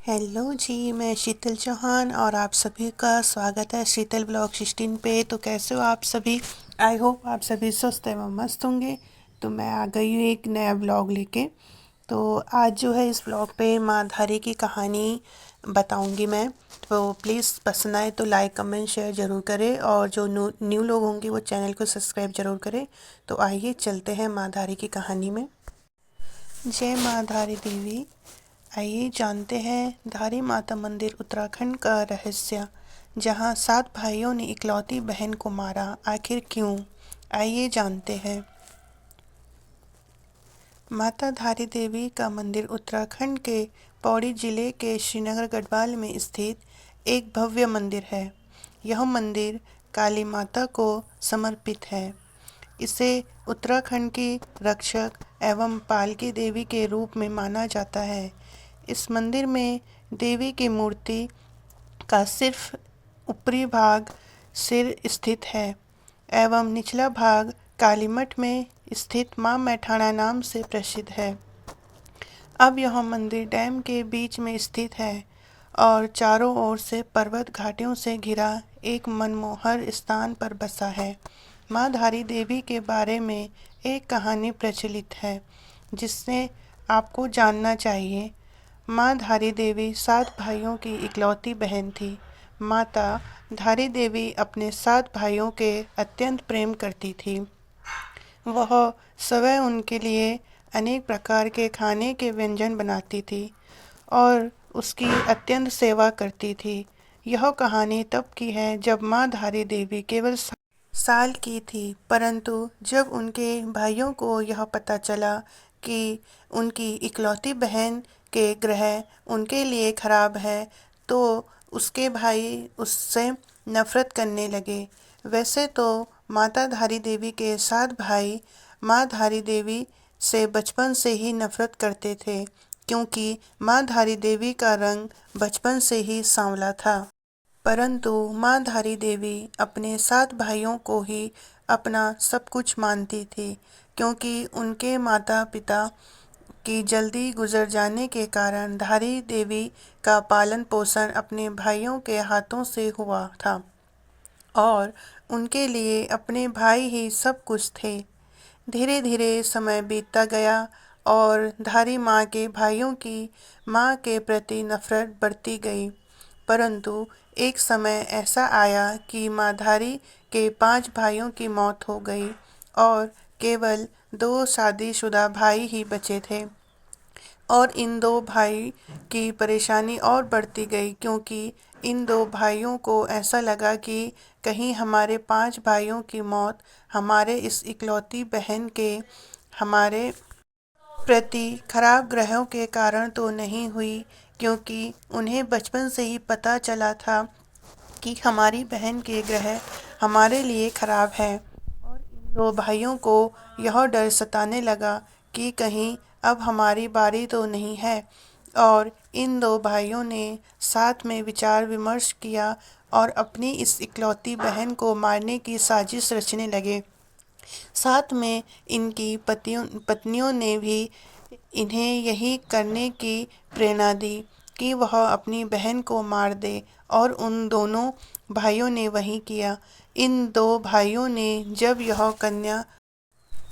Hello जी, मैं शीतल चौहान और आप सभी का स्वागत है शीतल ब्लॉग 16 पे। तो कैसे हो आप सभी? आई होप आप सभी स्वस्थ एवं मस्त होंगे। तो मैं आ गई हूँ एक नया ब्लॉग लेके। तो आज जो है इस ब्लॉग पे माँ धारी की कहानी बताऊंगी मैं। तो प्लीज़ पसंद आए तो लाइक कमेंट शेयर ज़रूर करें, और जो न्यू लोग होंगे वो चैनल को सब्सक्राइब ज़रूर करें। तो आइए चलते हैं माँ धारी की कहानी में। जय माँ धारी देवी। आइए जानते हैं धारी माता मंदिर उत्तराखंड का रहस्य, जहां 7 भाइयों ने इकलौती बहन को मारा। आखिर क्यों? आइए जानते हैं। माता धारी देवी का मंदिर उत्तराखंड के पौड़ी जिले के श्रीनगर गढ़वाल में स्थित एक भव्य मंदिर है। यह मंदिर काली माता को समर्पित है। इसे उत्तराखंड की रक्षक एवं पालकी देवी के रूप में माना जाता है। इस मंदिर में देवी की मूर्ति का सिर्फ ऊपरी भाग सिर स्थित है एवं निचला भाग कालीमठ में स्थित मां मैठाणा नाम से प्रसिद्ध है। अब यह मंदिर डैम के बीच में स्थित है और चारों ओर से पर्वत घाटियों से घिरा एक मनमोहर स्थान पर बसा है। माँ धारी देवी के बारे में एक कहानी प्रचलित है जिससे आपको जानना चाहिए। माँ धारी देवी 7 भाइयों की इकलौती बहन थी। माता धारी देवी अपने 7 भाइयों के अत्यंत प्रेम करती थी। वह स्वयं उनके लिए अनेक प्रकार के खाने के व्यंजन बनाती थी और उसकी अत्यंत सेवा करती थी। यह कहानी तब की है जब माँ धारी देवी केवल साल की थी, परंतु जब उनके भाइयों को यह पता चला कि उनकी इकलौती बहन के ग्रह उनके लिए खराब है, तो उसके भाई उससे नफरत करने लगे। वैसे तो माता धारी देवी के 7 भाई माँ धारी देवी से बचपन से ही नफरत करते थे, क्योंकि माँ धारी देवी का रंग बचपन से ही सांवला था। परंतु माँ धारी देवी अपने 7 भाइयों को ही अपना सब कुछ मानती थी, क्योंकि उनके माता पिता की जल्दी गुजर जाने के कारण धारी देवी का पालन पोषण अपने भाइयों के हाथों से हुआ था और उनके लिए अपने भाई ही सब कुछ थे। धीरे धीरे समय बीतता गया और धारी माँ के भाइयों की माँ के प्रति नफरत बढ़ती गई। परंतु एक समय ऐसा आया कि माँ धारी के 5 भाइयों की मौत हो गई और केवल 2 शादीशुदा भाई ही बचे थे। और इन 2 भाई की परेशानी और बढ़ती गई, क्योंकि इन 2 भाइयों को ऐसा लगा कि कहीं हमारे 5 भाइयों की मौत हमारे इस इकलौती बहन के हमारे प्रति खराब ग्रहों के कारण तो नहीं हुई, क्योंकि उन्हें बचपन से ही पता चला था कि हमारी बहन के ग्रह हमारे लिए खराब है। और इन 2 भाइयों को यह डर सताने लगा कि कहीं अब हमारी बारी तो नहीं है। और इन 2 भाइयों ने साथ में विचार विमर्श किया और अपनी इस इकलौती बहन को मारने की साजिश रचने लगे। साथ में इनकी पत्नियों ने भी इन्हें यही करने की प्रेरणा दी कि वह अपनी बहन को मार दे, और उन दोनों भाइयों ने वही किया। इन 2 भाइयों ने जब यह कन्या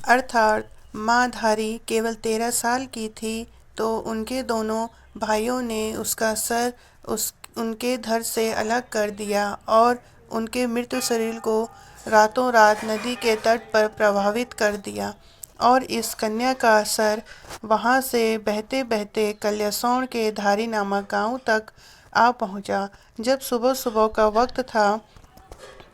अर्थात माँ धारी केवल 13 साल की थी, तो उनके दोनों भाइयों ने उसका सर उनके धड़ से अलग कर दिया और उनके मृत शरीर को रातों रात नदी के तट पर प्रवाहित कर दिया। और इस कन्या का सर वहां से बहते बहते कल्यासौड़ के धारी नामक गांव तक आ पहुंचा। जब सुबह सुबह का वक्त था,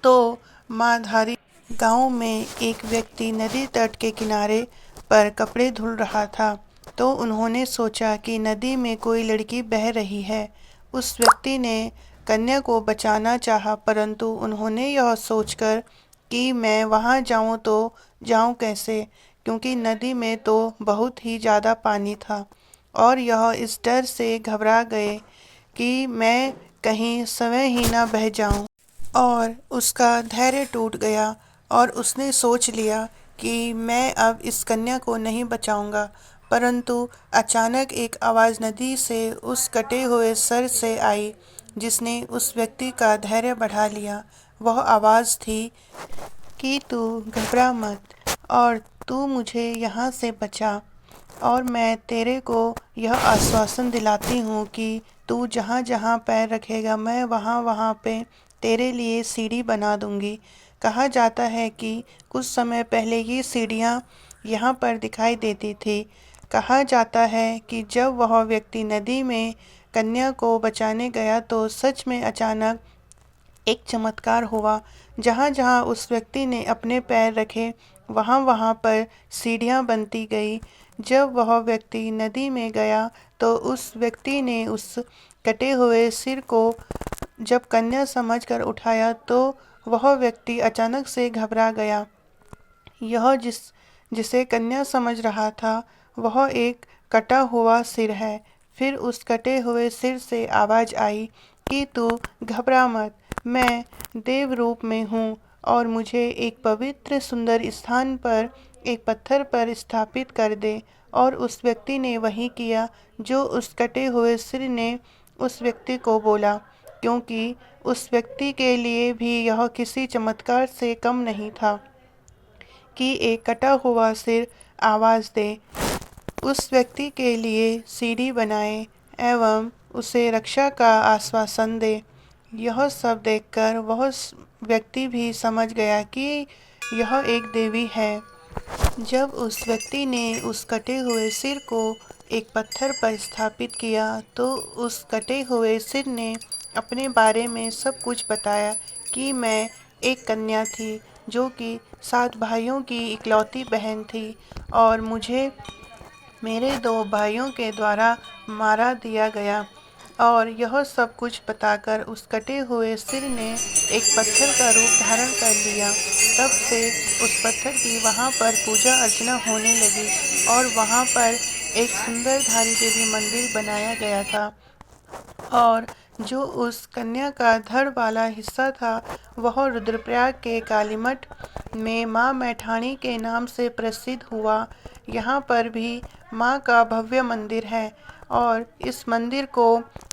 तो माँ धारी गांव में एक व्यक्ति नदी तट के किनारे पर कपड़े धुल रहा था, तो उन्होंने सोचा कि नदी में कोई लड़की बह रही है। उस व्यक्ति ने कन्या को बचाना चाहा, परंतु उन्होंने यह सोचकर कि मैं वहां जाऊं तो जाऊं कैसे, क्योंकि नदी में तो बहुत ही ज़्यादा पानी था। और यह इस डर से घबरा गए कि मैं कहीं स्वयं ही न बह जाऊं। और उसका धैर्य टूट गया और उसने सोच लिया कि मैं अब इस कन्या को नहीं बचाऊंगा। परंतु अचानक एक आवाज़ नदी से उस कटे हुए सर से आई, जिसने उस व्यक्ति का धैर्य बढ़ा लिया। वह आवाज़ थी कि तू घबरा मत और तू मुझे यहाँ से बचा, और मैं तेरे को यह आश्वासन दिलाती हूँ कि तू जहाँ जहाँ पैर रखेगा मैं वहाँ वहाँ पे तेरे लिए सीढ़ी बना दूँगी। कहा जाता है कि कुछ समय पहले ये सीढ़ियाँ यहाँ पर दिखाई देती थी। कहा जाता है कि जब वह व्यक्ति नदी में कन्या को बचाने गया तो सच में अचानक एक चमत्कार हुआ। जहाँ जहाँ उस व्यक्ति ने अपने पैर रखे वहाँ वहाँ पर सीढ़ियाँ बनती गई। जब वह व्यक्ति नदी में गया तो उस व्यक्ति ने उस कटे हुए सिर को जब कन्या समझकर उठाया तो वह व्यक्ति अचानक से घबरा गया। यह जिसे कन्या समझ रहा था वह एक कटा हुआ सिर है। फिर उस कटे हुए सिर से आवाज़ आई कि तू घबरा मत, मैं देव रूप में हूँ और मुझे एक पवित्र सुंदर स्थान पर एक पत्थर पर स्थापित कर दे। और उस व्यक्ति ने वही किया जो उस कटे हुए सिर ने उस व्यक्ति को बोला, क्योंकि उस व्यक्ति के लिए भी यह किसी चमत्कार से कम नहीं था कि एक कटा हुआ सिर आवाज़ दे, उस व्यक्ति के लिए सीढ़ी बनाए एवं उसे रक्षा का आश्वासन दे। यह सब देखकर वह व्यक्ति भी समझ गया कि यह एक देवी है। जब उस व्यक्ति ने उस कटे हुए सिर को एक पत्थर पर स्थापित किया तो उस कटे हुए सिर ने अपने बारे में सब कुछ बताया कि मैं एक कन्या थी जो कि 7 भाइयों की इकलौती बहन थी और मुझे मेरे 2 भाइयों के द्वारा मारा दिया गया। और यह सब कुछ बताकर उस कटे हुए सिर ने एक पत्थर का रूप धारण कर लिया। तब से उस पत्थर की वहाँ पर पूजा अर्चना होने लगी और वहाँ पर एक सुंदर धारी देवी मंदिर बनाया गया था। और जो उस कन्या का धड़ वाला हिस्सा था वह रुद्रप्रयाग के कालीमठ में माँ मैठाणी के नाम से प्रसिद्ध हुआ। यहाँ पर भी माँ का भव्य मंदिर है और इस मंदिर को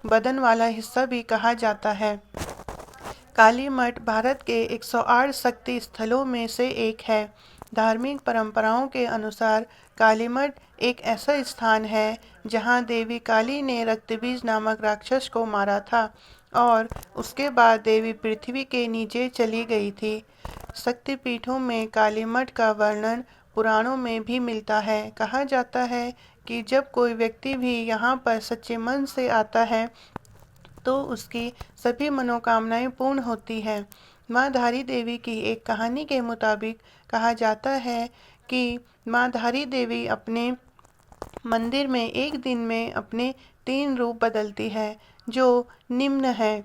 बदन वाला हिस्सा भी कहा जाता है। काली मठ भारत के 108 शक्ति स्थलों में से एक है। धार्मिक परंपराओं के अनुसार काली मठ एक ऐसा स्थान है जहां देवी काली ने रक्तबीज नामक राक्षस को मारा था और उसके बाद देवी पृथ्वी के नीचे चली गई थी। शक्तिपीठों में काली मठ का वर्णन पुराणों में भी मिलता है। कहा जाता है कि जब कोई व्यक्ति भी यहाँ पर सच्चे मन से आता है तो उसकी सभी मनोकामनाएं पूर्ण होती हैं। माँ धारी देवी की एक कहानी के मुताबिक कहा जाता है कि माँ धारी देवी अपने मंदिर में एक दिन में अपने 3 रूप बदलती है, जो निम्न है।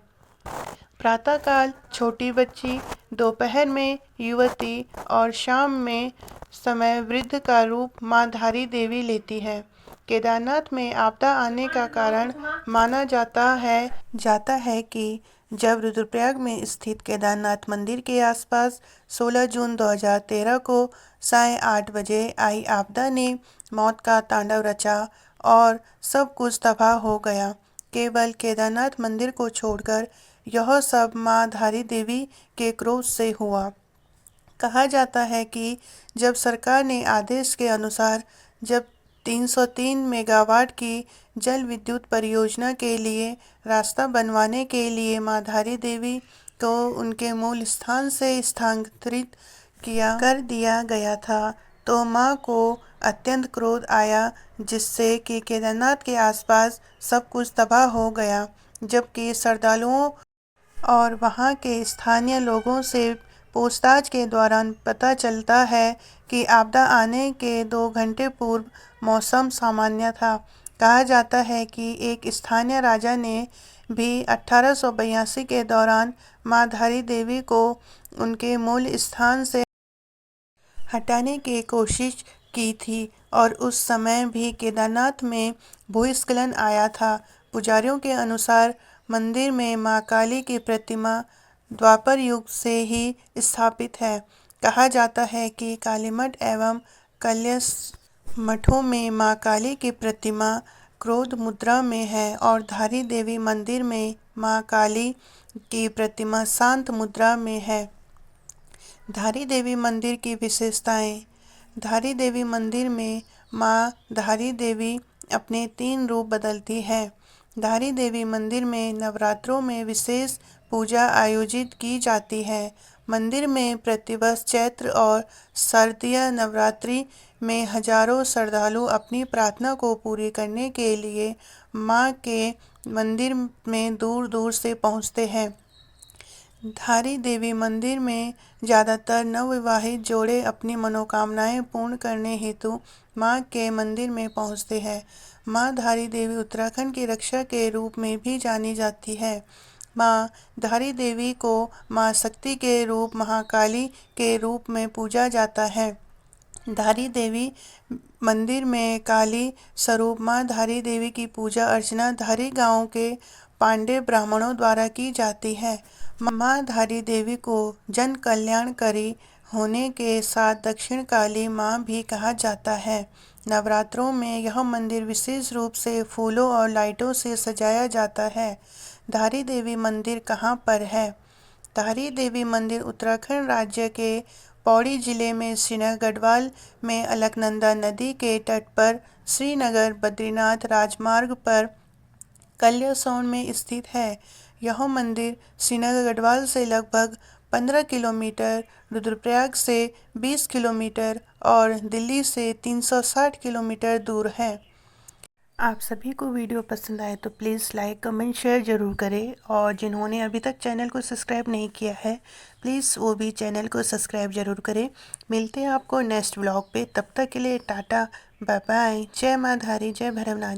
प्रातःकाल छोटी बच्ची, दोपहर में युवती और शाम में समय वृद्ध का रूप माँ धारी देवी लेती है। केदारनाथ में आपदा आने का कारण माना जाता है कि जब रुद्रप्रयाग में स्थित केदारनाथ मंदिर के आसपास 16 जून 2013 को साढ़े 8 बजे आई आपदा ने मौत का तांडव रचा और सब कुछ तबाह हो गया। केवल केदारनाथ मंदिर को छोड़कर यह सब माँ धारी देवी के क्रोध से हुआ। कहा जाता है कि जब सरकार ने आदेश के अनुसार जब 303 मेगावाट की जल विद्युत परियोजना के लिए रास्ता बनवाने के लिए माँ धारी देवी को उनके मूल स्थान से स्थानांतरित कर दिया गया था, तो माँ को अत्यंत क्रोध आया, जिससे कि केदारनाथ के आसपास सब कुछ तबाह हो गया। जबकि श्रद्धालुओं और वहाँ के स्थानीय लोगों से पूछताछ के दौरान पता चलता है कि आपदा आने के 2 घंटे पूर्व मौसम सामान्य था। कहा जाता है कि एक स्थानीय राजा ने भी 1882 के दौरान माँ धारी देवी को उनके मूल स्थान से हटाने की कोशिश की थी और उस समय भी केदारनाथ में भूस्खलन आया था। पुजारियों के अनुसार मंदिर में माँ काली की प्रतिमा द्वापर युग से ही स्थापित है। कहा जाता है कि कालीमठ एवं कलश मठों में मां काली की प्रतिमा क्रोध मुद्रा में है और धारी देवी मंदिर में मां काली की प्रतिमा शांत मुद्रा में है। धारी देवी मंदिर की विशेषताएं। धारी देवी मंदिर में मां धारी देवी अपने 3 रूप बदलती है। धारी देवी मंदिर में नवरात्रों में विशेष पूजा आयोजित की जाती है। मंदिर में प्रतिवर्ष चैत्र और शारदीय नवरात्रि में हजारों श्रद्धालु अपनी प्रार्थना को पूरी करने के लिए मां के मंदिर में दूर दूर से पहुंचते हैं। धारी देवी मंदिर में ज़्यादातर नवविवाहित जोड़े अपनी मनोकामनाएं पूर्ण करने हेतु मां के मंदिर में पहुंचते हैं। मां धारी देवी उत्तराखंड की रक्षा के रूप में भी जानी जाती है। मां धारी देवी को मां शक्ति के रूप महाकाली के रूप में पूजा जाता है। धारी देवी मंदिर में काली स्वरूप मां धारी देवी की पूजा अर्चना धारी गांव के पांडे ब्राह्मणों द्वारा की जाती है। मां धारी देवी को जन कल्याणकारी होने के साथ दक्षिण काली मां भी कहा जाता है। नवरात्रों में यह मंदिर विशेष रूप से फूलों और लाइटों से सजाया जाता है। धारी देवी मंदिर कहाँ पर है? धारी देवी मंदिर उत्तराखंड राज्य के पौड़ी जिले में श्रीनगर गढ़वाल में अलकनंदा नदी के तट पर श्रीनगर बद्रीनाथ राजमार्ग पर कल्यासौन में स्थित है। यह मंदिर श्रीनगर गढ़वाल से लगभग 15 किलोमीटर, रुद्रप्रयाग से 20 किलोमीटर और दिल्ली से 360 किलोमीटर दूर है। आप सभी को वीडियो पसंद आए तो प्लीज़ लाइक कमेंट शेयर ज़रूर करें और जिन्होंने अभी तक चैनल को सब्सक्राइब नहीं किया है प्लीज़ वो भी चैनल को सब्सक्राइब ज़रूर करें। मिलते हैं आपको नेक्स्ट व्लॉग पे, तब तक के लिए टाटा बाय बाय। जय मां धारी, जय भैरवनाथ।